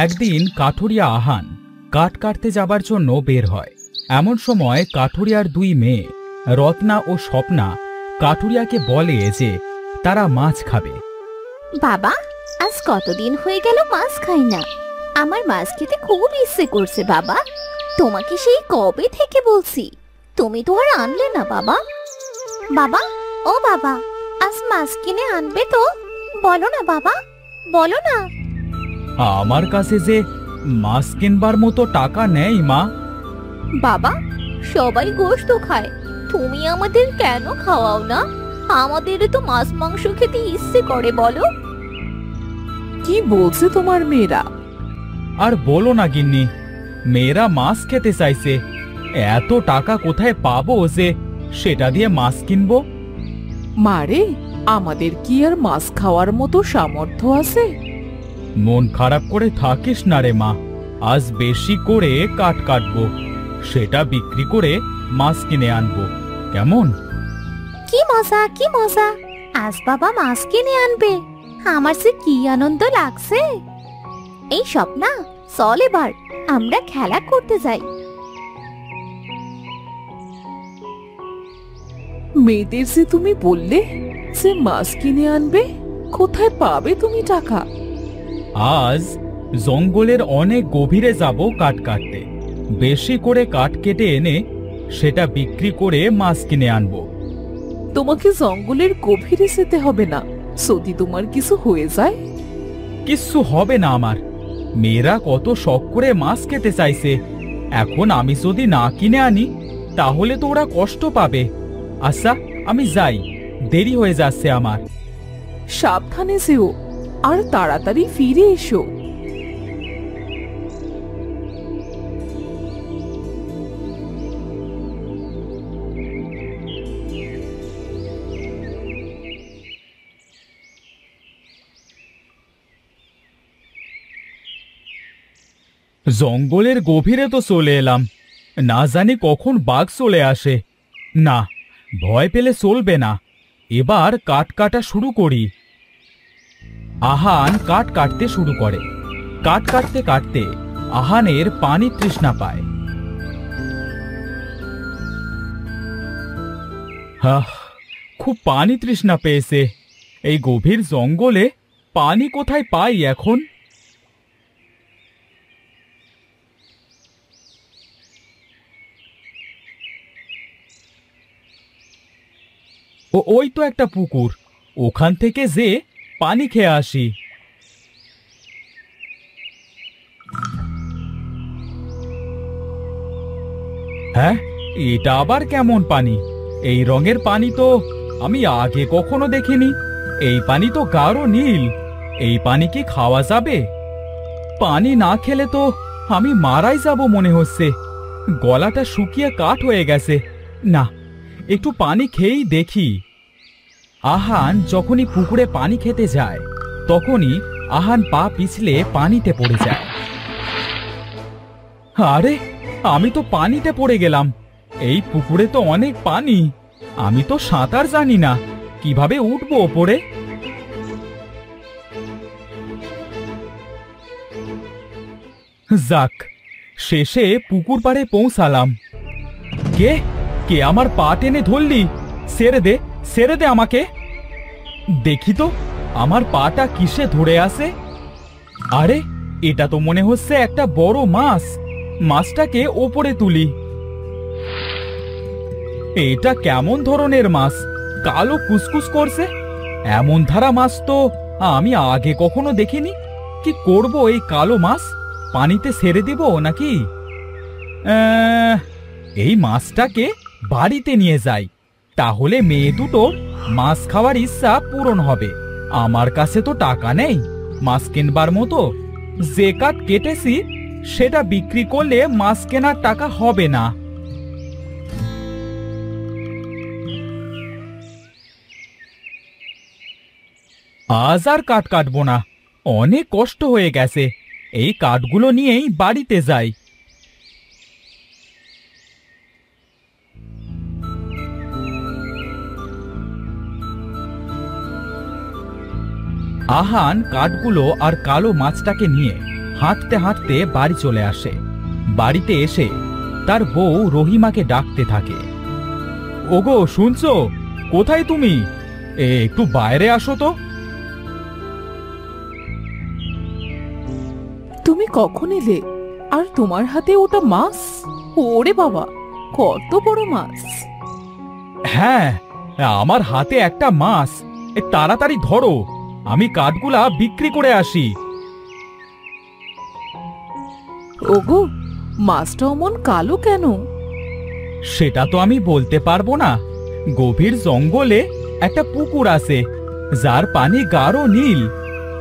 একদিন কাঠুরিয়া আহান কাঠ কাটতে যাবার জন্য বের হয়। এমন সময় কাঠুরিয়ার দুই মেয়ে রত্না ও স্বপ্না কাঠুরিয়াকে বলে যে তারা মাছ খাবে। বাবা, আজ কতদিন হয়ে গেল মাছ খাই না। আমার মাছ খেতে খুব ইচ্ছে করছে বাবা। তোমাকে সেই কবে থেকে বলছি, তুমি তো আর আনলে না বাবা। বাবা, ও বাবা, আজ মাছ কিনে আনবে তো? বলো না বাবা, বলো না। আমার কাছে যে মাছ কিনবার মতো টাকা নেই মা। বাবা, সবাই গোশত খায়, তুমি আমাদের কেন খাওয়াও না? আমাদেরও তো মাছ মাংস খেতে ইচ্ছে করে বলো। কি বলছে তোমার মেয়েরা? আর বলো না গিন্নি, মেয়েরা মাছ খেতে চাইছে। এত টাকা কোথায় পাবো যে সেটা দিয়ে মাছ কিনবো? মারে, আমাদের কি আর মাছ খাওয়ার মতো সামর্থ্য আছে? মন খারাপ করে থাকিস না রে মা। আজ বেশি করে কাঠ কাটবো, সেটা বিক্রি করে মাছ কিনে আনবো, কেমন? কি মজা, কি মজা! আজ বাবা মাছ কিনে আনবে, আমার যে কি আনন্দ লাগছে। এই স্বপ্না, চল এবার আমরা খেলা করতে যাই। মেয়েদের যে তুমি বললে যে মাছ কিনে আনবে, কোথায় পাবে তুমি টাকা? আজ জঙ্গলের অনেক গভীরে যাব কাঠ কাটতে। বেশি করে কাঠ কেটে এনে সেটা বিক্রি করে মাছ কিনে আনবো। তোমাকে জঙ্গলের গভীরে যেতে হবে না, যদি তোমার কিছু হয়ে যায়। কিচ্ছু হবে না আমার। মেয়েরা কত শখ করে মাছ খেতে চাইছে, এখন আমি যদি না কিনে আনি তাহলে তো ওরা কষ্ট পাবে। আচ্ছা, আমি যাই, দেরি হয়ে যাচ্ছে আমার। সাবধানে যেও, আর তাড়াতাড়ি ফিরে এসো। জঙ্গলের গভীরে তো চলে এলাম, না জানি কখন বাঘ চলে আসে। না, ভয় পেলে চলবে না, এবার কাঠ কাটা শুরু করি। আহান কাঠ কাটতে শুরু করে। কাঠ কাটতে কাটতে আহানের পানি তৃষ্ণা পায়। খুব পানি তৃষ্ণা পেয়েছে। এই গভীর জঙ্গলে পানি কোথায় পাই এখন? ওই তো একটা পুকুর, ওখান থেকে যে পানি খেয়ে আসি। হ্যাঁ, এটা আবার কেমন পানি? এই রঙের পানি তো আমি আগে কখনো দেখিনি। এই পানি তো গাঢ় নীল। এই পানি কি খাওয়া যাবে? পানি না খেলে তো আমি মারাই যাব মনে হচ্ছে। গলাটা শুকিয়ে কাঠ হয়ে গেছে। না, একটু পানি খেয়েই দেখি। আহান যখনই পুকুরে পানি খেতে যায় তখনই আহান পা পিছলে পানিতে পড়ে যায়। আরে, আমি তো পানিতে পড়ে গেলাম। এই পুকুরে তো অনেক পানি, আমি তো সাঁতার জানি না, কিভাবে উঠবো ওপরে? যাক, শেষে পুকুর পাড়ে পৌঁছালাম। কে কে আমার পা টেনে ধরলি? ছেড়ে দে, ছেড়ে দে আমাকে। দেখি তো আমার পাটা কিসে ধরে আছে। আরে, এটা তো মনে হচ্ছে একটা বড় মাছ। মাছটাকে ওপরে তুলি। এটা কেমন ধরনের মাছ? কালো কুসকুস করছে। এমন ধারা মাছ তো আমি আগে কখনো দেখিনি। কি করব এই কালো মাছ? পানিতে ছেড়ে দিব নাকি? এই মাছটাকে বাড়িতে নিয়ে যাই, তাহলে মেয়ে দুটোর মাছ খাওয়ার ইচ্ছা পূরণ হবে। আমার কাছে তো টাকা নেই মাছ কিনবার মতো। যে কাঠ কেটেছি সেটা বিক্রি করলে মাছ কেনার টাকা হবে না। আজ আর কাঠ কাটবো না, অনেক কষ্ট হয়ে গেছে। এই কাঠগুলো নিয়েই বাড়িতে যাই। আহান কাঠগুলো আর কালো মাছটাকে নিয়ে হাঁটতে হাঁটতে বাড়ি চলে আসে। বাড়িতে এসে তার বউ রহিমাকে ডাকতে থাকে। ওগো, শুনছো? কোথায় তুমি? একটু বাইরে আসো তো। তুমি কখন এলে? আর তোমার হাতে ওটা মাছ? ওরে বাবা, কত বড় মাছ! হ্যাঁ, আমার হাতে একটা মাছ। তাড়াতাড়ি ধরো, আমি কাঠগুলা বিক্রি করে আসি। ওগো, মাছটা অমন কালো কেন? সেটা তো আমি বলতে পারবো না। গভীর জঙ্গলে একটা পুকুর আছে, যার পানি গাঢ় নীল।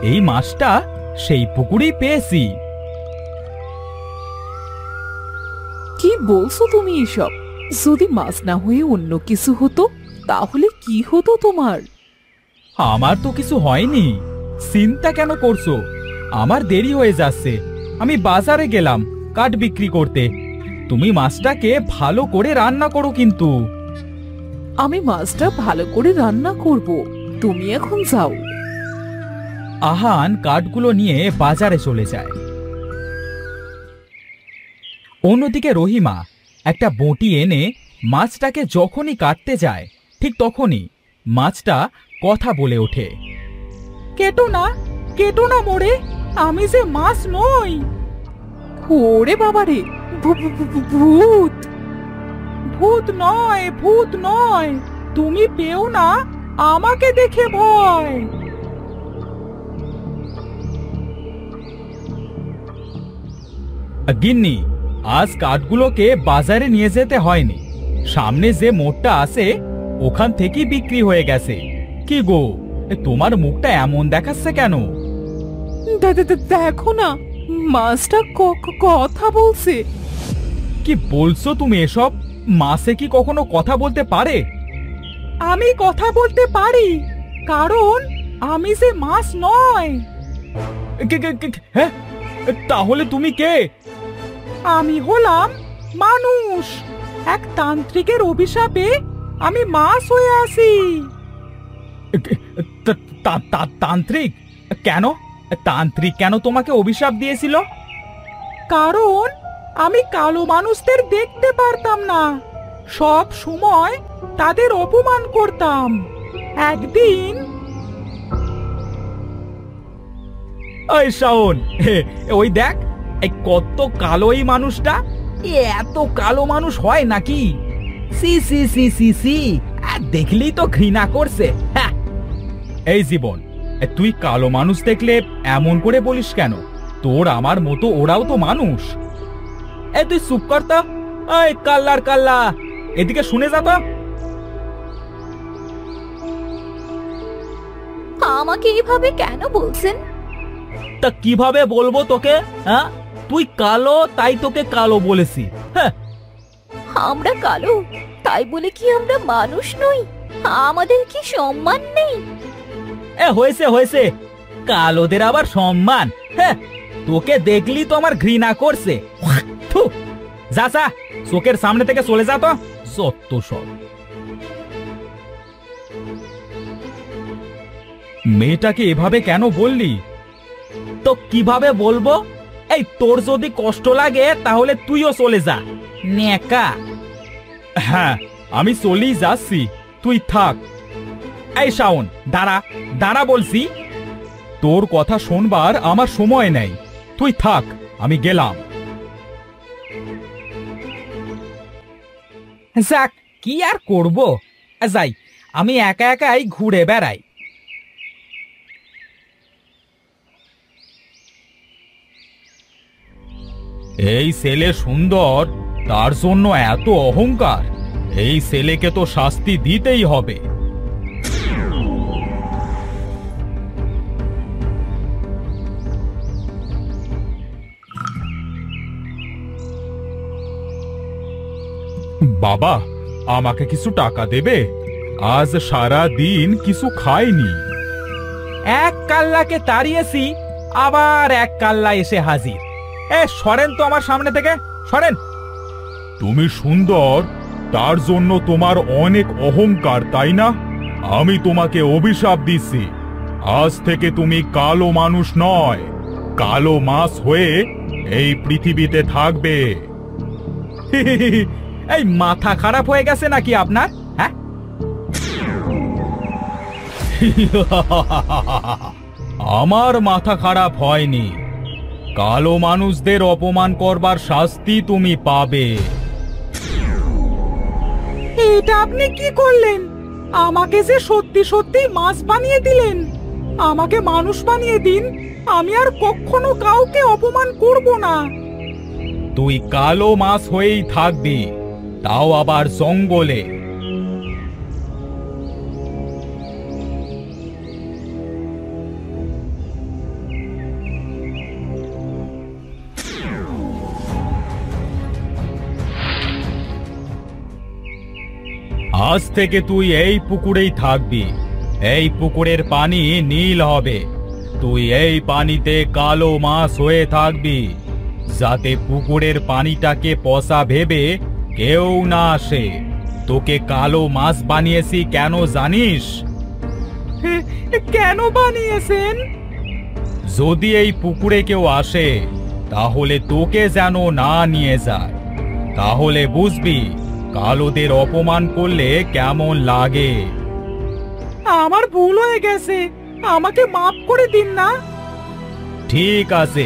এই মাছটা সেই পুকুরেই পেয়েছি। কি বলছো তুমি এসব? যদি মাছ না হয়ে অন্য কিছু হতো, তাহলে কি হতো তোমার? আমার তো কিছু হয়নি, চিন্তা কেন করছো? আমার দেরি হয়ে যাচ্ছে, আমি বাজারে গেলাম কাঠ বিক্রি করতে। তুমি মাছটাকে ভালো করে রান্না করো কিন্তু। আমি মাছটা ভালো করে রান্না করব, তুমি এখন যাও। আহান কাঠগুলো নিয়ে বাজারে চলে যায়। অন্যদিকে রহিমা একটা বঁটি এনে মাছটাকে যখনই কাটতে যায়, ঠিক তখনই মাছটা কথা বলে ওঠে। কেটো না, কেটো না মোরে, আমি যে মাছ নই। ওরে বাবারে, ভূত! ভূত নয়, ভূত নয়, তুমি পেও না আমাকে দেখে ভয়। গিন্নি, আজ কাঠগুলোকে বাজারে নিয়ে যেতে হয়নি, সামনে যে মোড়টা আছে ওখান থেকেই বিক্রি হয়ে গেছে। কি গো, তোমার মুখটা এমন দেখাচ্ছে কেন? দেখো না, মাছটা কথা বলছে। কি বলছো তুমি এসব? মাছে কি কখনো কথা বলতে পারে? আমি কথা বলতে পারি, কারণ আমি যে মাছ নয়। হ্যাঁ, তাহলে তুমি কে? আমি হলাম মানুষ। এক তান্ত্রিকের অভিশাপে আমি মাছ হয়ে আসি। তান্ত্রিক কেন? তান্ত্রিক কেন তোমাকে অভিশাপ দিয়েছিল? কারণ আমি কালো মানুষদের দেখতে পারতাম না, সব সময় তাদের অপমান করতাম। একদিন ওই শাওন, ওই দেখ, এই কত কালো এই মানুষটা। এত কালো মানুষ হয় নাকি? সি সি সি সি সি, দেখলেই তো ঘৃণা করছে। এই জীবন, তুই কালো মানুষ দেখলে এমন করে বলিস কেন? তোর আমার মতো ওরাও তো মানুষ। তুই চুপ কর তো। এই কাল্লার কাল্লা, এদিকে শুনে যা তো। আমাকে এইভাবে কেন বলছেন? তা কিভাবে বলবো তোকে? হ্যাঁ, তুই কালো তাই তোকে কালো বলেছি। হ্যাঁ, আমরা কালো তাই বলে কি আমরা মানুষ নই? আমাদের কি সম্মান নেই? হয়েছে হয়েছে, কালোদের আবার সম্মান? হ্যাঁ, তোকে দেখলি তো আমার ঘৃণা করছে। থু, যা যা, চোখের সামনে থেকে চলে যা তো, সত্য সব। মেয়েটাকে এভাবে কেন বললি? তো কিভাবে বলবো? এই তোর যদি কষ্ট লাগে তাহলে তুইও চলে যা, নেকা। হ্যাঁ, আমি চলেই যাচ্ছি, তুই থাক। এই শাওন, দাঁড়া দাঁড়া বলছি। তোর কথা শুনবার আমার সময় নেই, তুই থাক, আমি গেলাম। যাক, কি আর করব, যাই, আমি একা একাই ঘুরে বেড়াই। এই ছেলে সুন্দর, তার জন্য এত অহংকার। এই ছেলেকে তো শাস্তি দিতেই হবে। বাবা, আমাকে কিছু টাকা দেবে? আজ সারা দিন কিছু খাইনি। এক কাল্লাকে তাড়িয়েছি, আবার এক কাল্লা এসে হাজির। সরেন তো আমার সামনে থেকে, সরেন। তুমি সুন্দর, তার জন্য তোমার অনেক অহংকার, তাই না? আমি তোমাকে অভিশাপ দিচ্ছি, আজ থেকে তুমি কালো মানুষ নয়, কালো মাছ হয়ে এই পৃথিবীতে থাকবে। এই মাথা খারাপ হয়ে গেছে নাকি আপনার? হ্যাঁ, আমার মাথা খারাপ হয়নি। কালো মানুষদের অপমান করবার শাস্তি তুমি পাবে। এটা আপনি কি করলেন? আমাকে যে সত্যি সত্যি মাছ বানিয়ে দিলেন। আমাকে মানুষ বানিয়ে দিন, আমি আর কখনো কাউকে অপমান করব না। তুই কালো মাছ হয়েই থাকবি, তাও আবার জঙ্গলে। আজ থেকে তুই এই পুকুরেই থাকবি। এই পুকুরের পানি নীল হবে। তুই এই পানিতে কালো মাছ হয়ে থাকবি, যাতে পুকুরের পানিটাকে পচা ভেবে কেউ না আসে। তোকে কালো মাছ বানিয়েছি কেন জানিস? কেন বানিয়েছেন? যদি এই পুকুরে কেউ আসে, তাহলে তোকে যেন না নিয়ে যায়। তাহলে বুঝবি কালোদের অপমান করলে কেমন লাগে। আমার ভুল হয়ে গেছে, আমাকে মাফ করে দিন না। ঠিক আছে,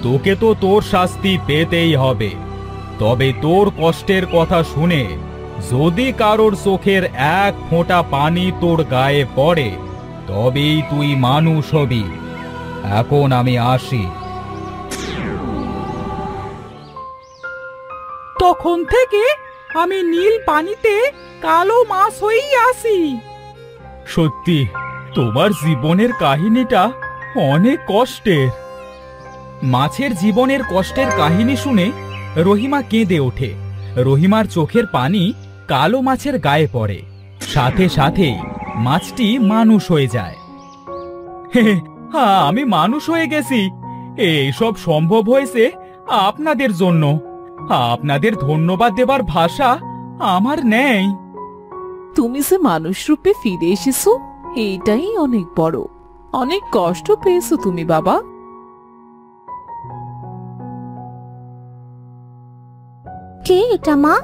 তোকে তো তোর শাস্তি পেতেই হবে। তবে তোর কষ্টের কথা শুনে যদি কারোর চোখের এক ফোঁটা পানি তোর গায়ে পড়ে, তবেই তুই মানুষ হবি। এখন আমি আসি। তখন থেকে আমি নীল পানিতে কালো মাছ হয়েই আসি। সত্যি তোমার জীবনের কাহিনীটা অনেক কষ্টের। মাছের জীবনের কষ্টের কাহিনী শুনে রহিমা কেঁদে ওঠে। রহিমার চোখের পানি কালো মাছের গায়ে পড়ে, সাথে সাথেই মাছটি মানুষ হয়ে যায়। আমি মানুষ হয়ে গেছি। এইসব সম্ভব হয়েছে আপনাদের জন্য। আপনাদের ধন্যবাদ দেবার ভাষা আমার নেই। তুমি যে মানুষ রূপে ফিরে এসেছো, এইটাই অনেক বড়। অনেক কষ্ট পেয়েছো তুমি বাবা। কে এটা মা?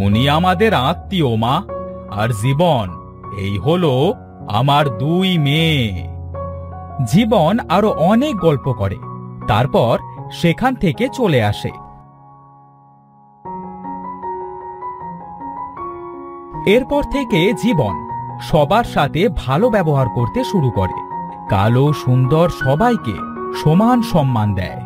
উনি আমাদের আত্মীয় মা। আর জীবন, এই হলো আমার দুই মেয়ে। জীবন আরো অনেক গল্প করে, তারপর সেখান থেকে চলে আসে। এরপর থেকে জীবন সবার সাথে ভালো ব্যবহার করতে শুরু করে। কালো সুন্দর সবাইকে সমান সম্মান দেয়।